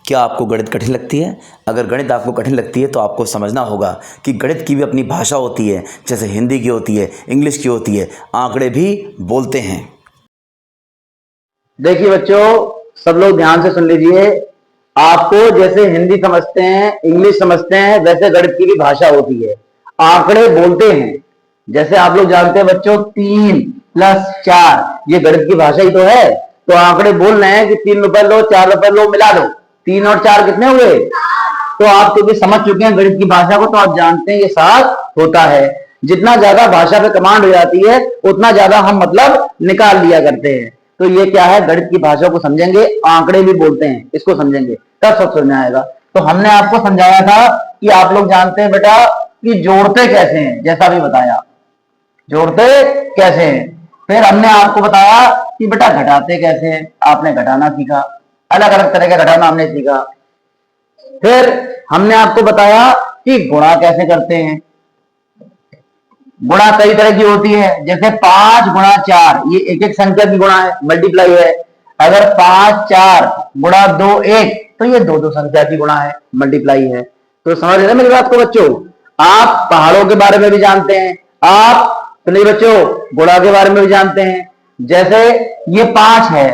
क्या आपको गणित कठिन लगती है? अगर गणित आपको कठिन लगती है तो आपको समझना होगा कि गणित की भी अपनी भाषा होती है, जैसे हिंदी की होती है, इंग्लिश की होती है, आंकड़े भी बोलते हैं। देखिए बच्चों, सब लोग ध्यान से सुन लीजिए। आपको जैसे हिंदी समझते हैं, इंग्लिश समझते हैं, वैसे गणित की भी भाषा होती है, आंकड़े बोलते हैं। जैसे आप लोग जानते हैं बच्चों, 3 + 4 ये गणित की भाषा ही तो है। तो आंकड़े बोल रहे हैं कि 3 रुपए लो, 4 रुपए लो, मिला दो, 3 और 4 कितने हुए? तो आप क्योंकि समझ चुके हैं गणित की भाषा को, तो आप जानते हैं ये साथ होता है। जितना ज्यादा भाषा पे कमांड हो जाती है, उतना ज्यादा हम मतलब निकाल लिया करते हैं। तो ये क्या है, गणित की भाषा को समझेंगे, आंकड़े भी बोलते हैं, इसको समझेंगे तब सब समझ में आएगा। तो हमने आपको समझाया था कि आप लोग जानते हैं बेटा कि जोड़ते कैसे हैं, जैसा भी बताया, जोड़ते कैसे हैं। फिर हमने आपको बताया कि बेटा घटाते कैसे हैं, आपने घटाना सीखा, अलग अलग तरह का घटाना हमने सीखा। फिर हमने आपको बताया कि गुणा कैसे करते हैं। गुणा कई तरह की होती है, जैसे 5 × 4 ये एक एक संख्या की गुणा है, मल्टीप्लाई है। अगर 5 4 × 2 1 तो ये दो दो संख्या की गुणा है, मल्टीप्लाई है। तो समझ रहे मेरी बात को बच्चों? आप पहाड़ों के बारे में भी जानते हैं, आप तो नहीं बच्चों गुणा के बारे में भी जानते हैं। जैसे ये 5 है,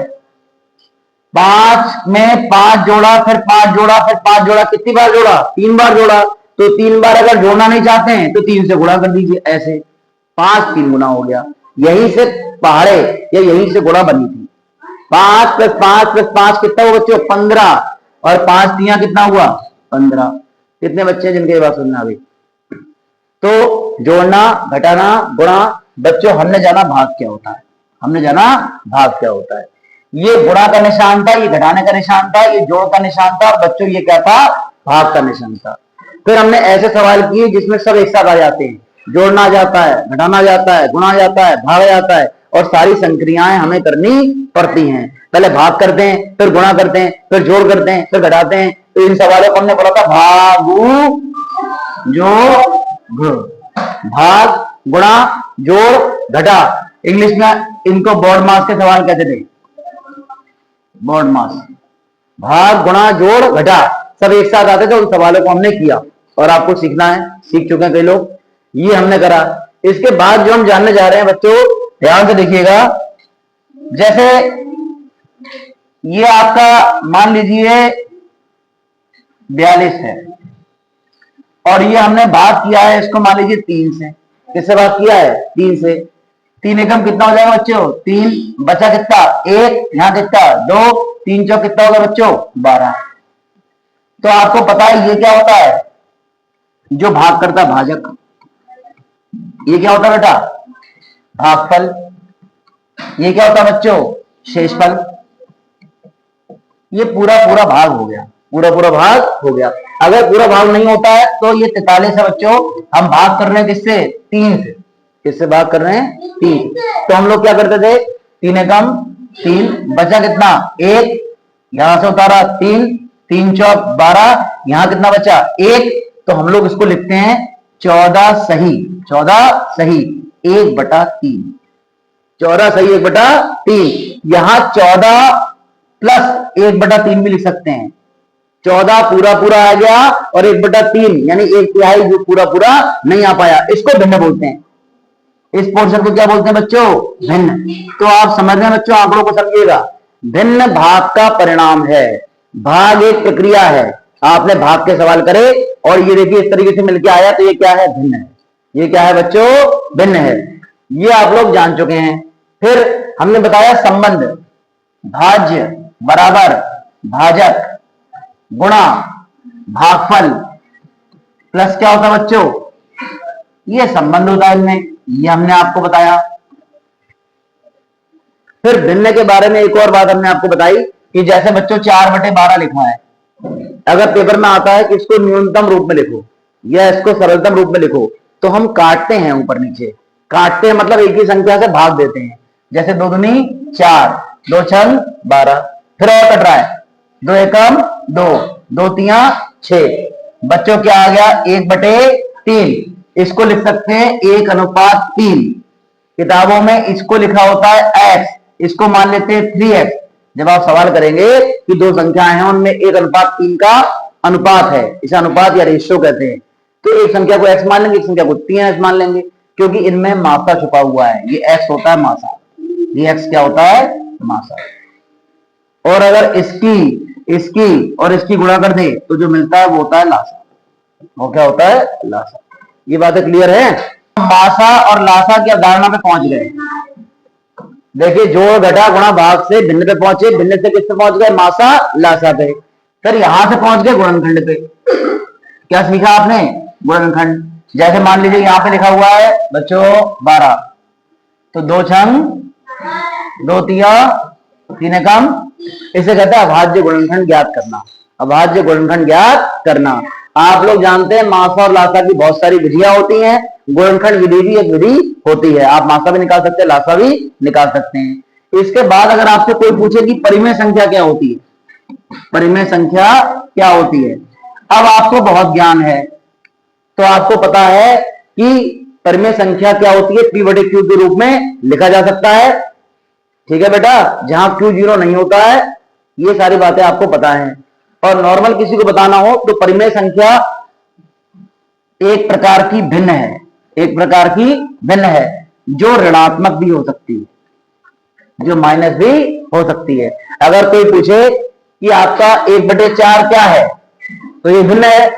5 में 5 जोड़ा, फिर 5 जोड़ा, फिर 5 जोड़ा, कितनी बार जोड़ा? 3 बार जोड़ा। तो 3 बार अगर जोड़ना नहीं चाहते हैं तो 3 से गुणा कर दीजिए, ऐसे 5 3 गुना हो गया। यहीं से पहाड़े या यहीं से गुणा बनी थी। 5 + 5 + 5 कितना हुआ बच्चों? 15। और 5 3 कितना हुआ? 15। कितने बच्चे जिनके बात सुनना अभी? तो जोड़ना, घटाना, गुणा, बच्चों हमने जाना भाग क्या होता है, हमने जाना भाग क्या होता है। ये गुणा का निशान था, ये घटाने का निशान था, ये जोड़ का निशान था, बच्चों ये क्या था? भाग का निशान था। फिर हमने ऐसे सवाल किए जिसमें सब एक साथ आ जाते हैं, जोड़ना आ जाता है, घटाना आ जाता है, गुणा आ जाता है, भाग आ जाता है, और सारी संक्रियाएं हमें करनी पड़ती हैं। पहले भाग करते हैं, फिर गुणा करते हैं, फिर जोड़ करते हैं, फिर घटाते हैं। तो इन सवालों को हमने पढ़ा था भागु जोड़, भाग, गुणा, जोड़, घटा। इंग्लिश में इनको बोर्ड मास के सवाल कहते थे, बोर्ड मास। भाग, गुणा, जोड़, घटा सब एक साथ आते थे, उन सवालों को हमने किया और आपको सीखना है, सीख चुके हैं कई लोग, ये हमने करा। इसके बाद जो हम जानने जा रहे हैं बच्चों, ध्यान से देखिएगा। जैसे ये आपका मान लीजिए 42 है, और ये हमने भाग किया है इसको मान लीजिए 3 से। किससे भाग किया है? 3 से। 3 एकम कितना हो जाएगा बच्चों? 3 बचा कितना? 1, यहां कितना? 2, 3 चौक कितना होगा बच्चों? 12। तो आपको पता है ये क्या होता है? जो भाग करता है भाजक। ये क्या होता है बेटा? भागफल। ये क्या होता है बच्चों? शेषफल। ये पूरा पूरा भाग हो गया, पूरा पूरा भाग हो गया। अगर पूरा भाग नहीं होता है तो ये 43 है बच्चों। हम भाग कर रहे हैं किससे? 3 से। किससे भाग कर रहे हैं? 3। तो हम लोग क्या करते थे? 3 एकम 3, बचा कितना? 1, यहां से उतारा 3, 3 चौक 12, यहां कितना बचा? 1। तो हम लोग इसको लिखते हैं 14 सही, 14 सही 1/3, 14 सही 1/3। यहां 14 + 1/3 भी लिख सकते हैं। 14 पूरा पूरा आ गया और 1/3 यानी 1/3 जो पूरा पूरा नहीं आ पाया, इसको भिन्न बोलते हैं। इस पोर्शन को क्या बोलते हैं बच्चों? भिन्न। तो आप समझ रहे हैं बच्चों, आंकड़ों को समझिएगा। भिन्न भाग का परिणाम है। भाग एक प्रक्रिया है, आपने भाग के सवाल करे और ये देखिए इस तरीके से मिलके आया, तो ये क्या है? भिन्न है। ये क्या है बच्चों? भिन्न है। ये आप लोग जान चुके हैं। फिर हमने बताया संबंध, भाज्य बराबर भाजक, गुणा भागफल, प्लस क्या होता है बच्चों? ये संबंध होता है इनमें, ये हमने आपको बताया। फिर भिन्न के बारे में एक और बात हमने आपको बताई कि जैसे बच्चों 4/12 लिखा है, अगर पेपर में आता है कि इसको न्यूनतम रूप में लिखो या इसको सरलतम रूप में लिखो, तो हम काटते हैं ऊपर नीचे। काटते हैं मतलब एक ही संख्या से भाग देते हैं। जैसे 2 दूनी 4, 2 छंग 12। फिर और कट रहा है, 2 एकम 2, 2 तिया 6। बच्चों क्या आ गया? 1/3। इसको लिख सकते हैं 1:3। किताबों में इसको लिखा होता है x, इसको मान लेते हैं 3x। जब आप सवाल करेंगे कि दो संख्याएं हैं उनमें 1:3 का अनुपात है, इसे अनुपात या रेशियो कहते हैं, तो एक संख्या को x मान लेंगे, एक संख्या को 3x मान लेंगे, क्योंकि इनमें मात्रा छुपा हुआ है। ये x होता है मासा, ये x क्या होता है, मासा। और अगर इसकी और इसकी गुणा कर दे तो जो मिलता है वो होता है लासा। वो क्या होता है, लासा। ये बातें क्लियर है। मासा और लासा की अवधारणा पे पहुंच गए। देखिए, जोड़ घटा गुणा भाग से भिन्न पे पहुंचे, भिन्न से किस पे पहुंच गए, मासा लासा पे। फिर यहां से पहुंच गए गुणनखंड पे। क्या सीखा आपने, गुणनखंड। जैसे मान लीजिए यहां पे लिखा हुआ है बच्चों 12, तो 2 छंग 2 तिया 3 एकम, इसे कहते हैं अभाज्य गुणनखंड ज्ञात करना। अभाज्य गुणनखंड ज्ञात करना। आप लोग जानते हैं मासा और लासा की बहुत सारी विधियां होती हैं, गुणनखंड विधि भी एक विधि होती है। आप मासा भी निकाल सकते हैं, लासा भी निकाल सकते हैं। इसके बाद अगर आपसे कोई पूछे कि परिमेय संख्या क्या होती है, परिमेय संख्या क्या होती है, अब आपको बहुत ज्ञान है, तो आपको पता है कि परिमेय संख्या क्या होती है, P/Q के रूप में लिखा जा सकता है। ठीक है बेटा, जहां Q 0 नहीं होता है, ये सारी बातें आपको पता है। और नॉर्मल किसी को बताना हो तो परिमेय संख्या एक प्रकार की भिन्न है, एक प्रकार की भिन्न है, जो ऋणात्मक भी हो सकती है, जो माइनस भी हो सकती है। अगर कोई पूछे कि आपका 1/4 क्या है, तो ये भिन्न है।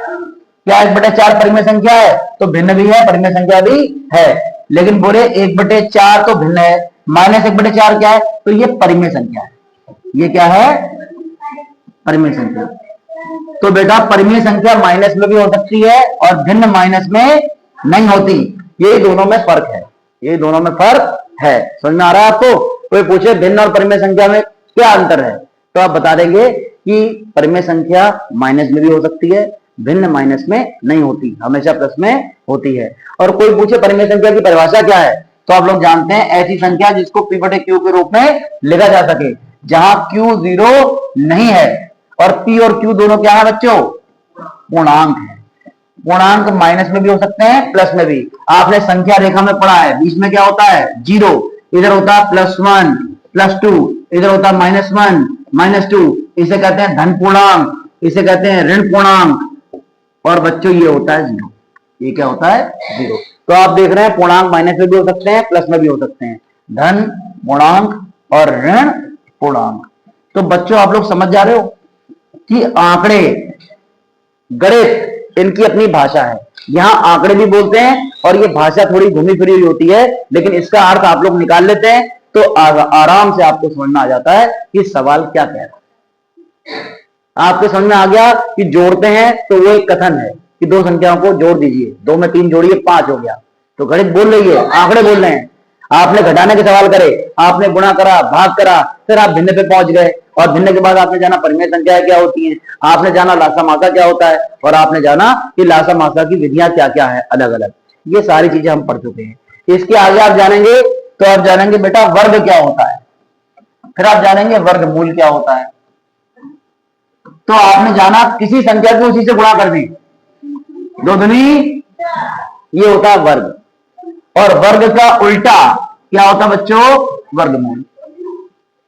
क्या 1/4 परिमेय संख्या है, तो भिन्न भी है, परिमेय संख्या भी है। लेकिन बोले 1/4 तो भिन्न है, -1/4 क्या है, तो ये परिमेय संख्या है। ये क्या है, परिमेय संख्या। तो बेटा परिमेय संख्या माइनस में भी हो सकती है और भिन्न माइनस में नहीं होती। ये दोनों में फर्क है, ये दोनों में फर्क है। समझ में आ रहा है आपको। कोई पूछे भिन्न और परिमेय संख्या में क्या अंतर है, तो आप बता देंगे कि परिमेय संख्या माइनस में भी हो सकती है, भिन्न माइनस में नहीं होती, हमेशा प्लस में होती है। और कोई पूछे परिमेय संख्या की परिभाषा क्या है, तो आप लोग जानते हैं ऐसी संख्या जिसको P/Q के रूप में लिखा जा सके, जहां Q 0 नहीं है और P और Q दोनों क्या है बच्चों, पूर्णांक है। पूर्णांक माइनस में भी हो सकते हैं, प्लस में भी। आपने संख्या रेखा में पढ़ा है, बीच में क्या होता है, 0, इधर होता है +1 +2, इधर होता है -1 -2, इसे कहते हैं धन पूर्णांक, इसे कहते हैं ऋण पूर्णांक। और बच्चों ये होता है 0, ये क्या होता है, 0। तो आप देख रहे हैं पूर्णांक माइनस में भी हो सकते हैं, प्लस में भी हो सकते हैं, धन पूर्णांक और ऋण पूर्णांक। तो बच्चों आप लोग समझ जा रहे हो कि आंकड़े, गणित, इनकी अपनी भाषा है। यहां आंकड़े भी बोलते हैं और ये भाषा थोड़ी घूमी फिरी हुई होती है, लेकिन इसका अर्थ आप लोग निकाल लेते हैं तो आराम से आपको समझ में आ जाता है कि सवाल क्या कह रहा है। आपको समझ में आ गया कि जोड़ते हैं तो वो एक कथन है कि दो संख्याओं को जोड़ दीजिए, 2 में 3 जोड़िए 5 हो गया। तो गणित बोल रही है, आंकड़े बोल रहे हैं। आपने घटाने के सवाल करे, आपने गुणा करा, भाग करा, फिर आप भिन्न पे पहुंच गए और भिन्न के बाद आपने जाना परिमेय संख्या क्या होती है, आपने जाना लासा मासा क्या होता है, और आपने जाना कि लासा मासा की विधियां क्या क्या है अलग अलग। ये सारी चीजें हम पढ़ चुके हैं। इसके आगे आप जानेंगे तो आप जानेंगे बेटा वर्ग क्या होता है, फिर आप जानेंगे वर्गमूल क्या होता है। तो आपने जाना किसी संख्या को उसी से गुणा कर दी, 2 दूनी, ये होता है वर्ग। और वर्ग का उल्टा क्या होता है बच्चों, वर्गमूल।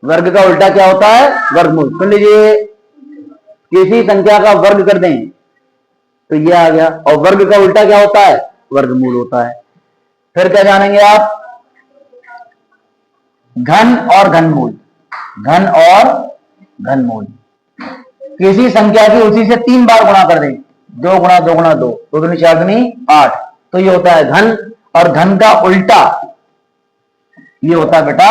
वर्ग का उल्टा क्या होता है, वर्गमूल। सुन लीजिए, किसी संख्या का वर्ग कर दें तो ये आ गया, और वर्ग का उल्टा क्या होता है, वर्गमूल होता है। फिर क्या जानेंगे आप, घन और घनमूल। घन और घनमूल, किसी संख्या की उसी से 3 बार गुणा कर दें, 2 गुणा 2 गुणा 2, 2 दूनी 4 दूनी 8, तो ये होता है घन। और घन का उल्टा ये होता है बेटा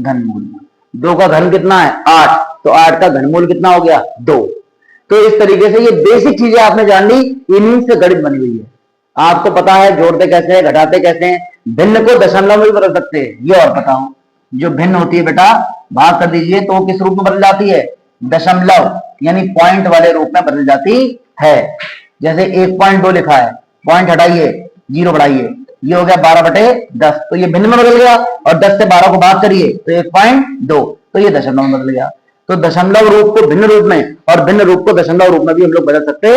घनमूल। 2 का घन कितना है, 8, तो 8 का घनमूल कितना हो गया, 2। तो इस तरीके से ये बेसिक चीजें आपने जान ली, इन्हीं से गणित बनी हुई है। आपको पता है जोड़ते कैसे हैं, घटाते कैसे हैं, भिन्न को दशमलव में भी बदल सकते हैं। ये और बताऊं, जो भिन्न होती है बेटा, भाग कर दीजिए तो किस रूप में बदल जाती है, दशमलव यानी पॉइंट वाले रूप में बदल जाती है। जैसे 1.2 लिखा है, पॉइंट हटाइए, 0 बढ़ाइए, ये हो गया 12/10, तो ये भिन्न में बदल गया। और 10 से 12 को भाग करिए तो 1.2, तो ये दशमलव में बदल गया। तो दशमलव रूप को भिन्न रूप में और भिन्न रूप को दशमलव रूप में भी हम लोग बदल सकते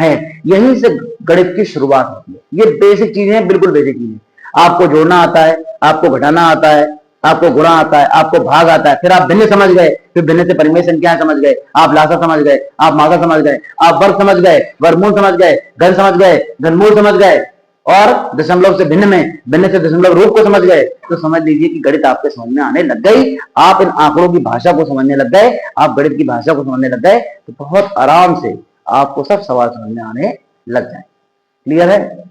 हैं। यहीं से गणित की शुरुआत होती है। ये बेसिक चीजें हैं, बिल्कुल बेसिक चीजें। आपको जोड़ना आता है, आपको घटाना आता है, आपको गुणा आता है, आपको भाग आता है, फिर आप भिन्न समझ गए, फिर भिन्न से परिमेय संख्या समझ गए, आप लासा समझ गए, आप मासा समझ गए, आप वर्ग समझ गए, वर्गमूल समझ गए, घन समझ गए, घनमूल समझ गए, और दशमलव से भिन्न में, भिन्न से दशमलव रूप को समझ गए, तो समझ लीजिए कि गणित आपके समझ में आने लग गई। आप इन आंकड़ों की भाषा को समझने लग गए, आप गणित की भाषा को समझने लग गए, तो बहुत आराम से आपको सब सवाल समझ में आने लग जाए। क्लियर है?